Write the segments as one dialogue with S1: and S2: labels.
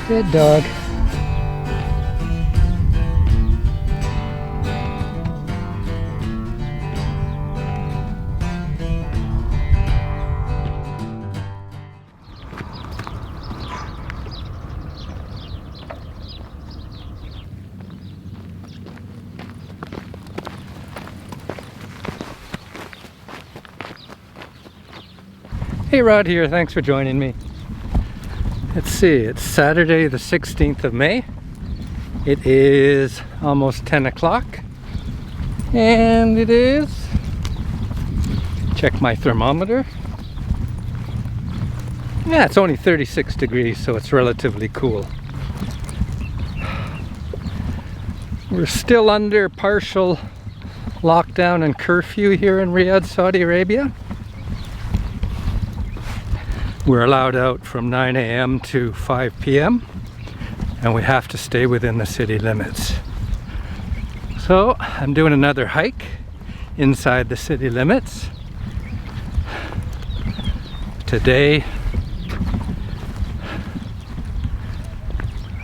S1: Good dog. Hey, Rod here, thanks for joining me. Let's see, it's Saturday the 16th of May. It is almost 10 o'clock. And it is, check my thermometer. Yeah, it's only 36 degrees, so it's relatively cool. We're still under partial lockdown and curfew here in Riyadh, Saudi Arabia. We're allowed out from 9 a.m. to 5 p.m. and we have to stay within the city limits. So I'm doing another hike inside the city limits. Today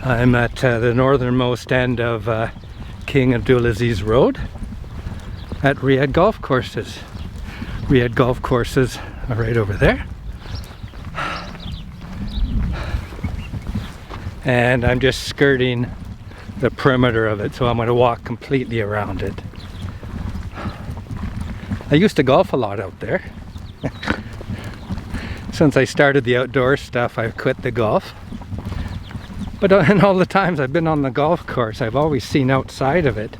S1: I'm at the northernmost end of King Abdulaziz Road at Riyadh Golf Courses. Riyadh Golf Courses are right over there. And I'm just skirting the perimeter of it, so I'm going to walk completely around it. I used to golf a lot out there. Since I started the outdoor stuff, I've quit the golf. But in all the times I've been on the golf course, I've always seen outside of it.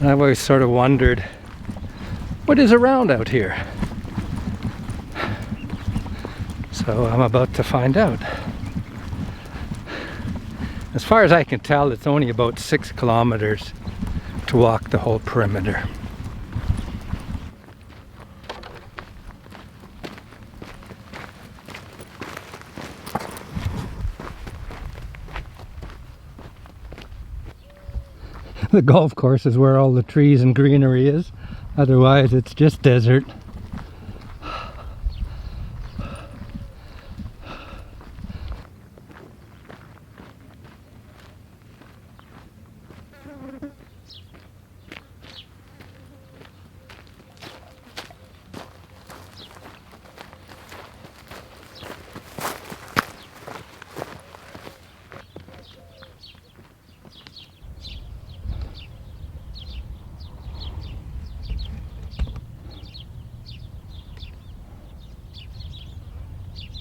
S1: And I've always sort of wondered, what is around out here? So I'm about to find out. As far as I can tell, it's only about 6 kilometers to walk the whole perimeter. The golf course is where all the trees and greenery is. Otherwise, it's just desert.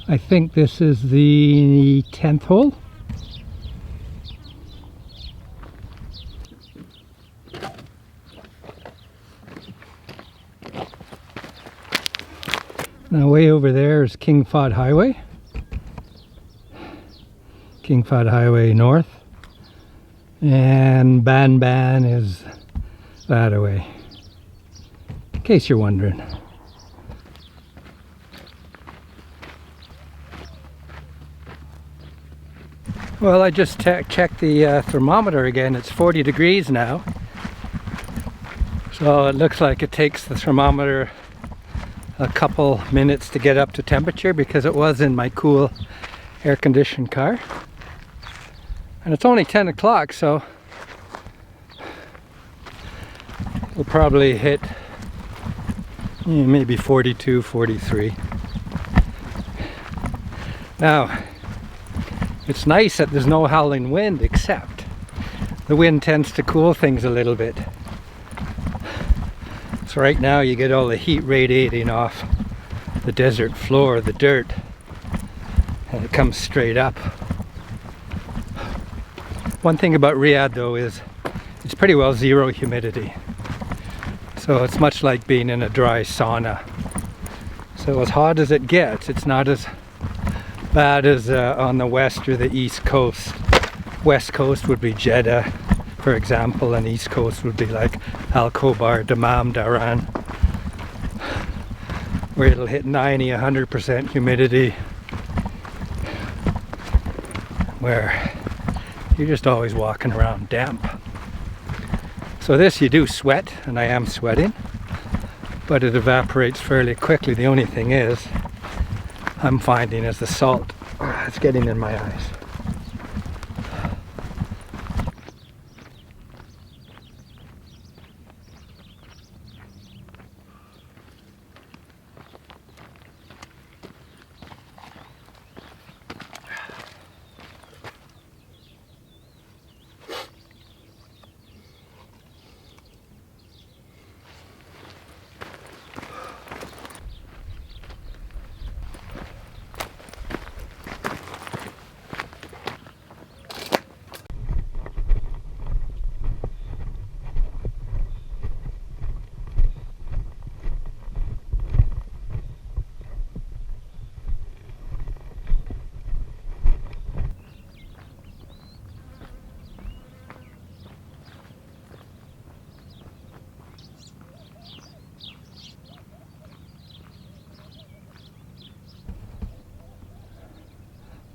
S1: I think this is the 10th hole. Now way over there is King Fahd Highway. King Fahd Highway North. And Ban Ban is that way. In case you're wondering. Well, I just checked the thermometer again. It's 40 degrees now. So it looks like it takes the thermometer a couple minutes to get up to temperature because it was in my cool air-conditioned car. And it's only 10 o'clock, so we'll probably hit maybe 42, 43. Now, it's nice that there's no howling wind, except the wind tends to cool things a little bit. So right now you get all the heat radiating off the desert floor, the dirt, and it comes straight up. One thing about Riyadh though is it's pretty well zero humidity. So it's much like being in a dry sauna. So as hot as it gets, it's not as bad as on the west or the east coast. West coast would be Jeddah, for example, and east coast would be like Al Khobar, Dammam, Dhahran, where it'll hit 90-100% humidity, where you're just always walking around damp. So this you do sweat, and I am sweating, but it evaporates fairly quickly. The only thing is I'm finding is the salt. It's getting in my eyes.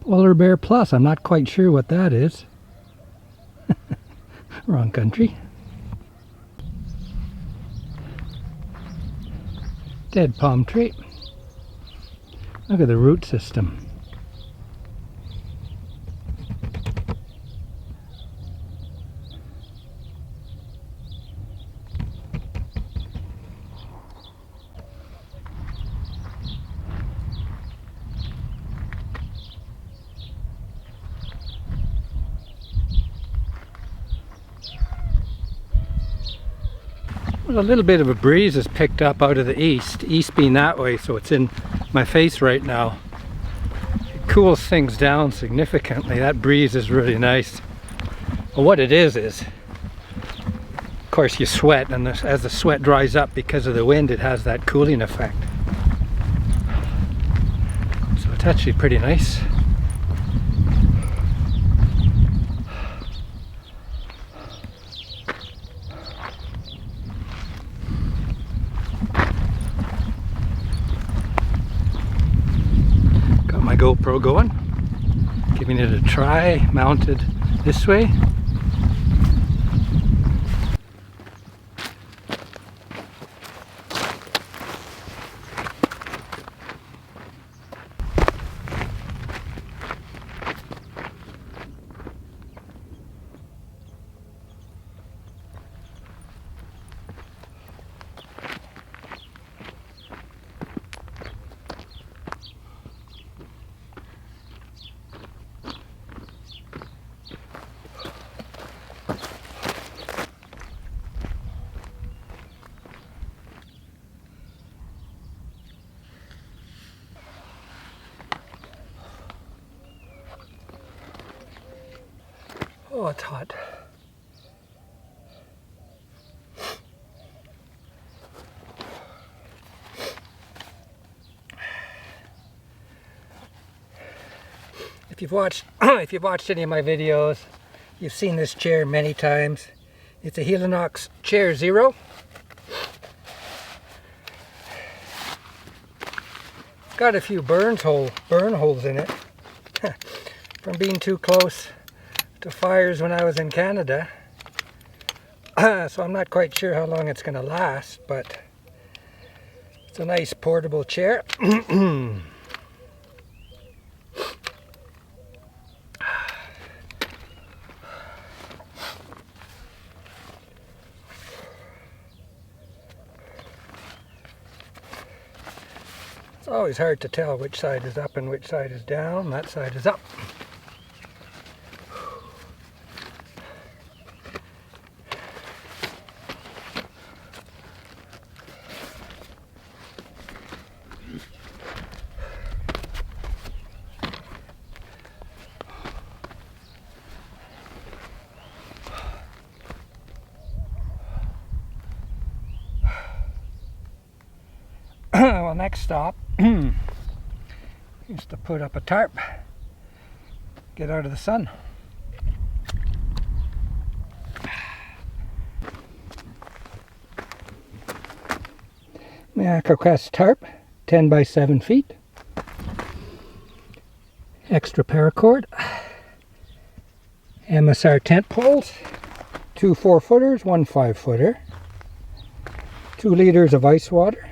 S1: Polar Bear Plus, I'm not quite sure what that is. Wrong country. Dead palm tree. Look at the root system. Well, a little bit of a breeze has picked up out of the east being that way, so it's in my face right now. It cools things down significantly. That breeze is really nice. Well, what it is, of course you sweat, and as the sweat dries up because of the wind, it has that cooling effect. So it's actually pretty nice. My GoPro going, giving it a try, mounted this way. Oh, it's hot. If you've watched any of my videos, you've seen this chair many times. It's a Helinox Chair Zero. It's got a few burn holes in it from being too close to fires when I was in Canada. So I'm not quite sure how long it's going to last, but it's a nice portable chair. It's always hard to tell which side is up and which side is down. That side is up. Well, next stop is to put up a tarp, get out of the sun. Crest tarp, 10 by 7 feet. Extra paracord. MSR tent poles, 2 4-footers, 1 5-footer. 2 liters of ice water.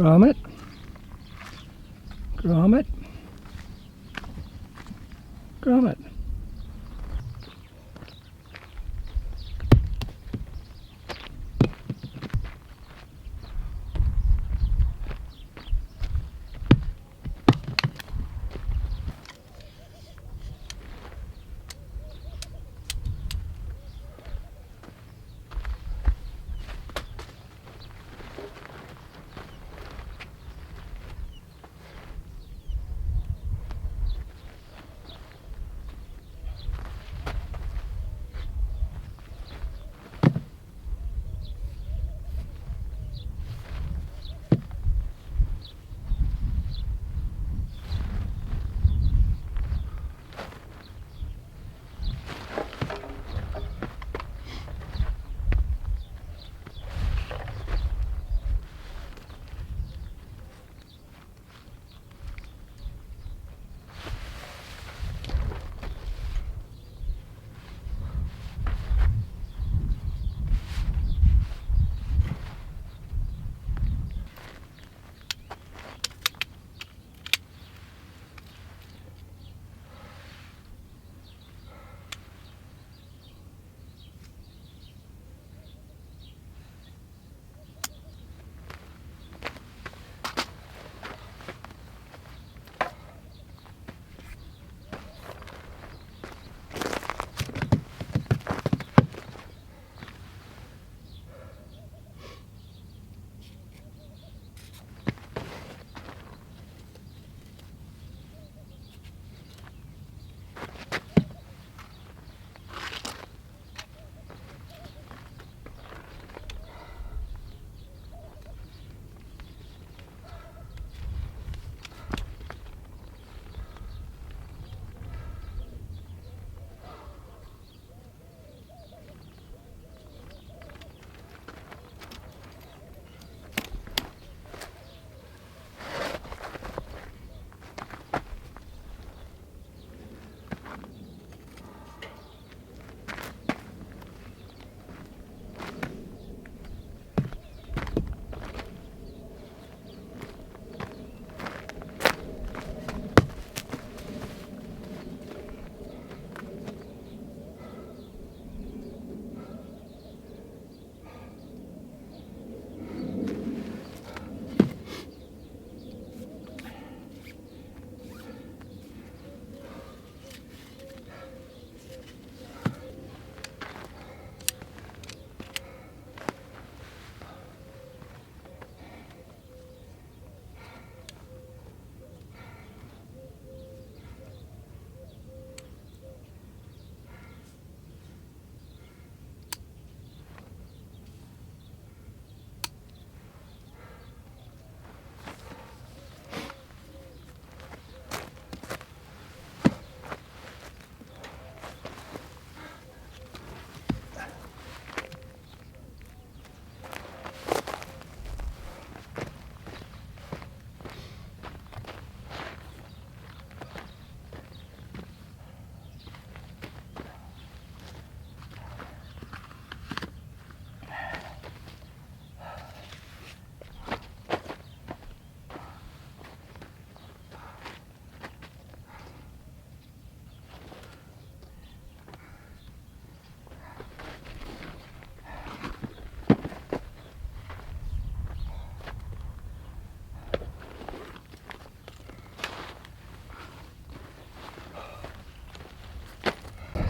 S1: grommet, grommet, grommet.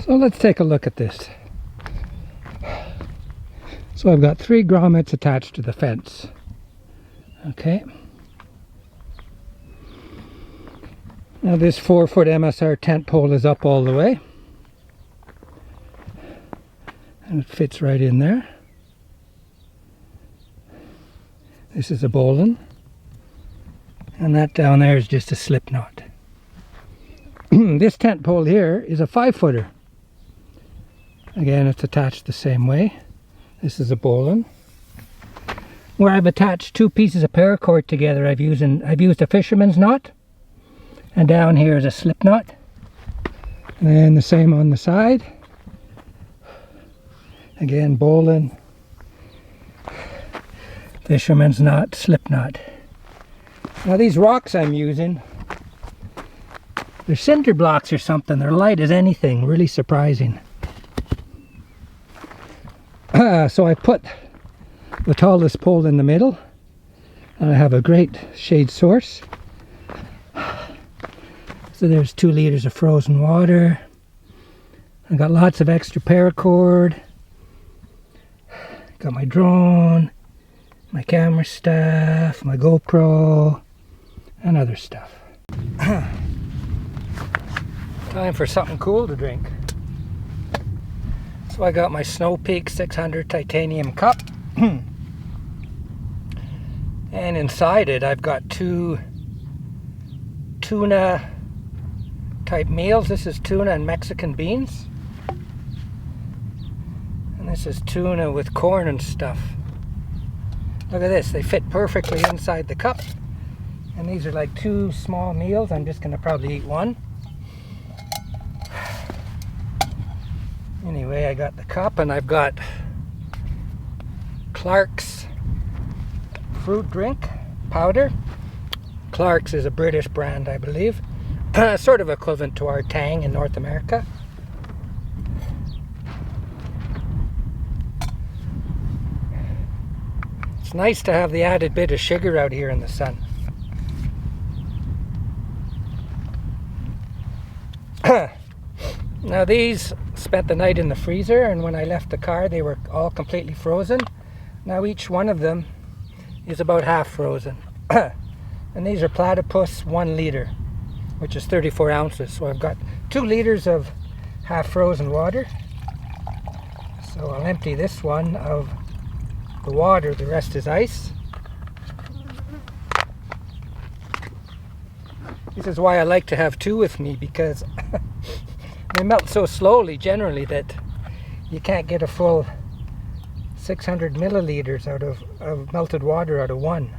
S1: So let's take a look at this. So I've got 3 grommets attached to the fence. Okay. Now this 4-foot MSR tent pole is up all the way. And it fits right in there. This is a bowline. And that down there is just a slip knot. This tent pole here is a 5-footer. Again, it's attached the same way. This is a bowline. Where I've attached 2 pieces of paracord together, I've used a fisherman's knot. And down here is a slip knot. And the same on the side. Again, bowline, fisherman's knot, slip knot. Now these rocks I'm using, they're cinder blocks or something. They're light as anything, really surprising. So I put the tallest pole in the middle, and I have a great shade source. So there's 2 liters of frozen water. I got lots of extra paracord. Got my drone, my camera stuff, my GoPro, and other stuff. Time for something cool to drink. So I got my Snow Peak 600 titanium cup. And inside it I've got 2 tuna type meals. This is tuna and Mexican beans. And this is tuna with corn and stuff. Look at this, they fit perfectly inside the cup. And these are like 2 small meals. I'm just going to probably eat one. Anyway, I got the cup, and I've got Clark's fruit drink powder. Clark's is a British brand, I believe. Sort of equivalent to our Tang in North America. It's nice to have the added bit of sugar out here in the sun. Now these spent the night in the freezer, and when I left the car they were all completely frozen. Now each one of them is about half frozen. And these are Platypus 1 liter, which is 34 ounces. So I've got 2 liters of half frozen water. So I'll empty this one of the water, the rest is ice. This is why I like to have 2 with me, because they melt so slowly generally that you can't get a full 600 milliliters out of melted water out of one.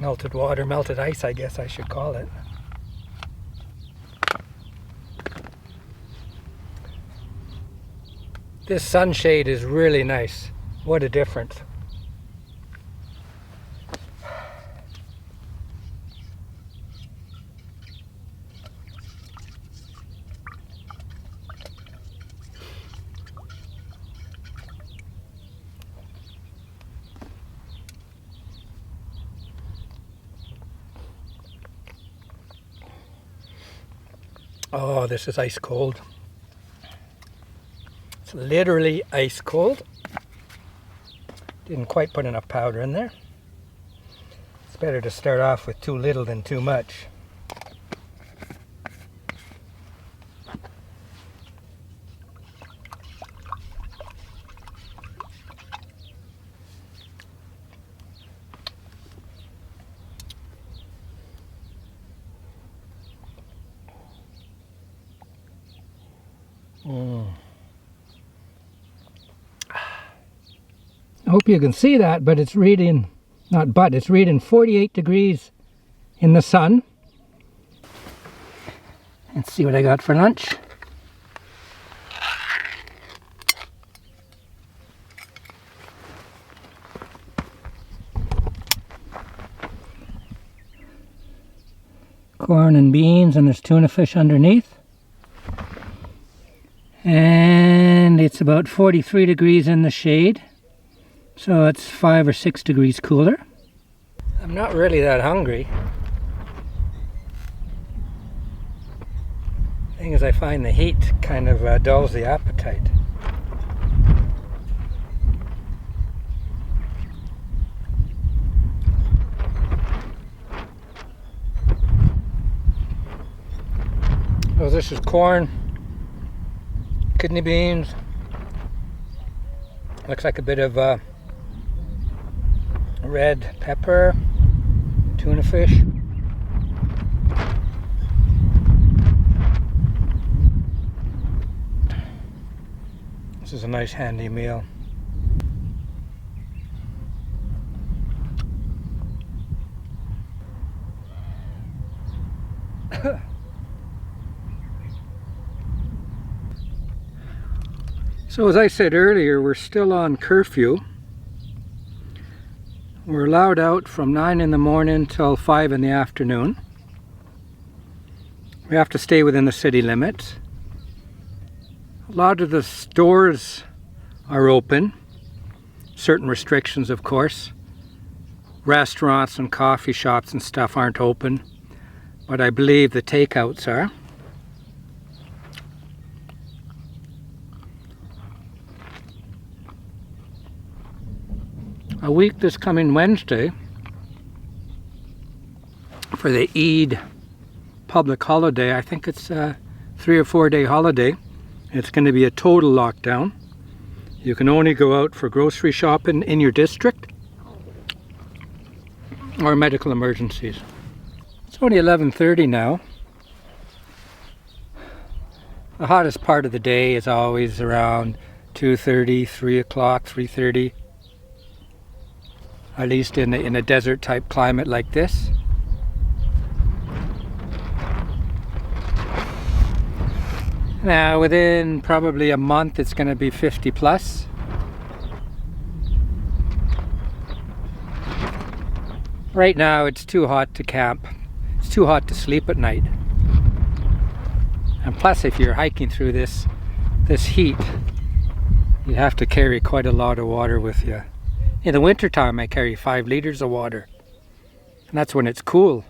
S1: Melted water, melted ice, I guess I should call it. This sunshade is really nice. What a difference. Oh, this is ice cold. It's literally ice cold. Didn't quite put enough powder in there. It's better to start off with too little than too much. I hope you can see that, but it's reading, it's reading 48 degrees in the sun. Let's see what I got for lunch. Corn and beans, and there's tuna fish underneath. And it's about 43 degrees in the shade. So it's 5 or 6 degrees cooler. I'm not really that hungry. The thing is, I find the heat kind of dulls the appetite. Oh, this is corn, kidney beans. Looks like a bit of red pepper, tuna fish. This is a nice handy meal. So as I said earlier, we're still on curfew. We're allowed out from 9 in the morning till 5 in the afternoon. We have to stay within the city limits. A lot of the stores are open. Certain restrictions, of course. Restaurants and coffee shops and stuff aren't open, but I believe the takeouts are. A week this coming Wednesday, for the Eid public holiday, I think it's a 3 or 4 day holiday. It's going to be a total lockdown. You can only go out for grocery shopping in your district or medical emergencies. It's only 11:30 now. The hottest part of the day is always around 2:30, 3 o'clock, 3:30. At least in a desert type climate like this. Now within probably a month it's going to be 50 plus. Right now it's too hot to camp. It's too hot to sleep at night. And plus, if you're hiking through this heat, you have to carry quite a lot of water with you. In the winter time I carry 5 liters of water. And that's when it's cool.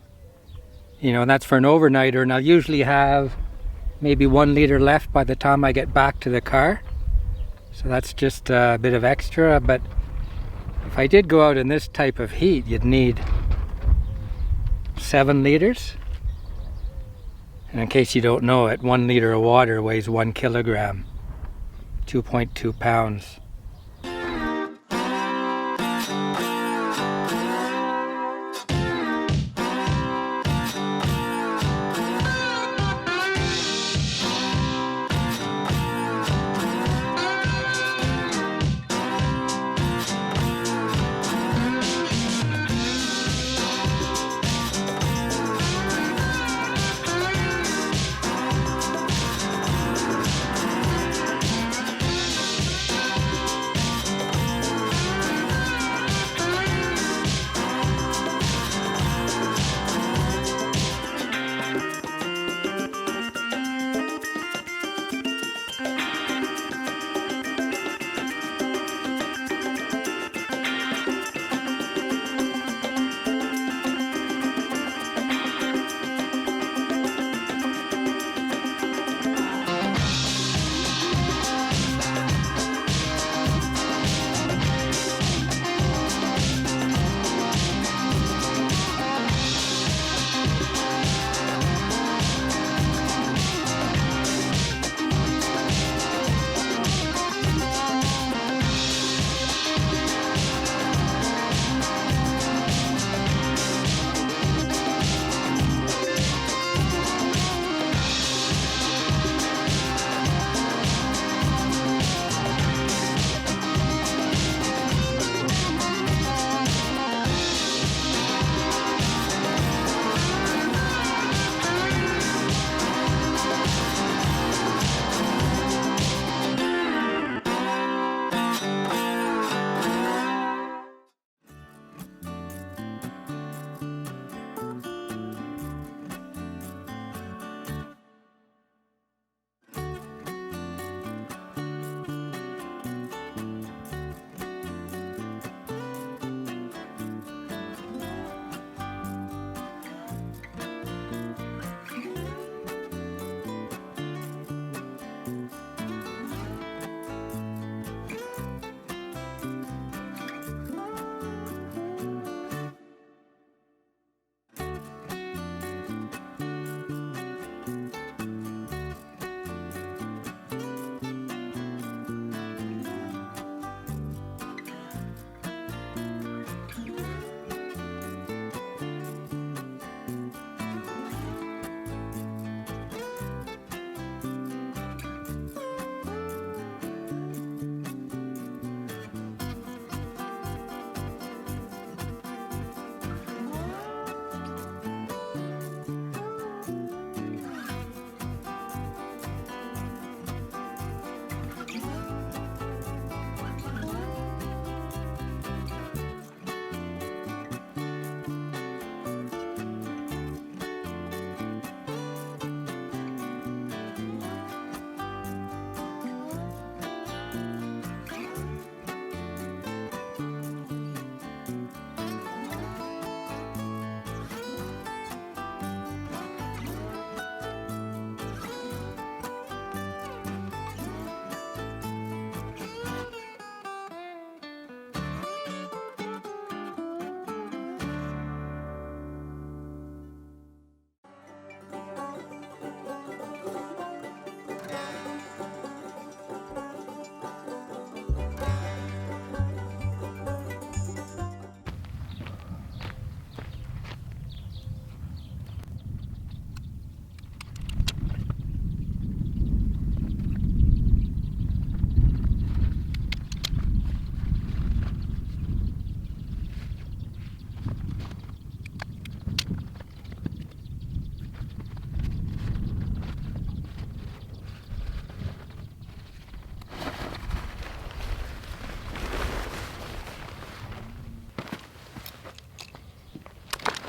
S1: You know, and that's for an overnighter, and I'll usually have maybe 1 liter left by the time I get back to the car. So that's just a bit of extra, but if I did go out in this type of heat, you'd need 7 liters. And in case you don't know it, 1 liter of water weighs 1 kilogram, 2.2 pounds.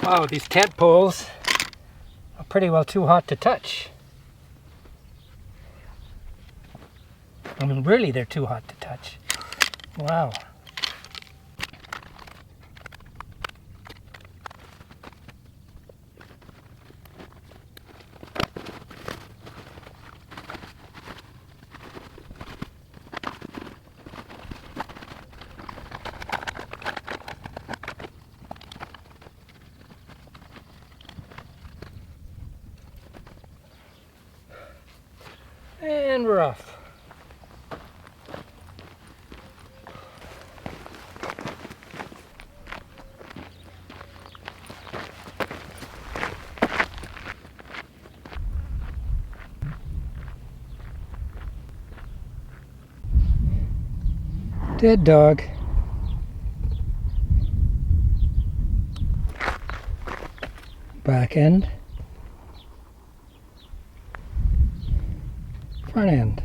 S1: Wow, these tent poles are pretty well too hot to touch. I mean, really, they're too hot to touch. Wow. And we're off. Dead dog. Back end. Front end.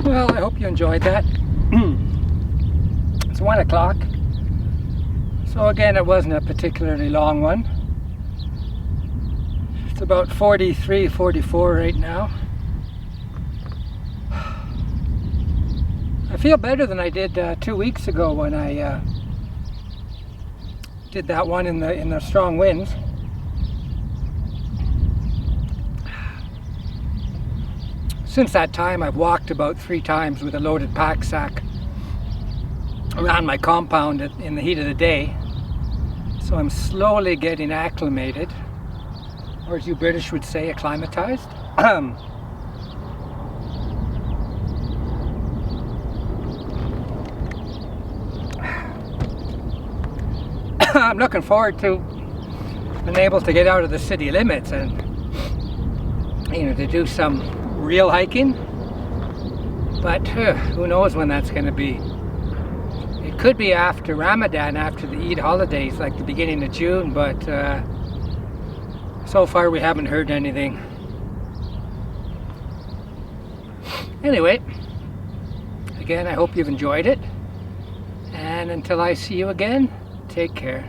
S1: Well, I hope you enjoyed that. It's 1 o'clock. So again, it wasn't a particularly long one. It's about 43, 44 right now. I feel better than I did 2 weeks ago when I did that one in the strong winds. Since that time, I've walked about 3 times with a loaded pack sack around my compound in the heat of the day. So I'm slowly getting acclimated, or as you British would say, acclimatized. I'm looking forward to being able to get out of the city limits and, you know, to do some real hiking, but who knows when that's going to be. It could be after Ramadan, after the Eid holidays, like the beginning of June, but so far we haven't heard anything. Anyway, again, I hope you've enjoyed it, and until I see you again, take care.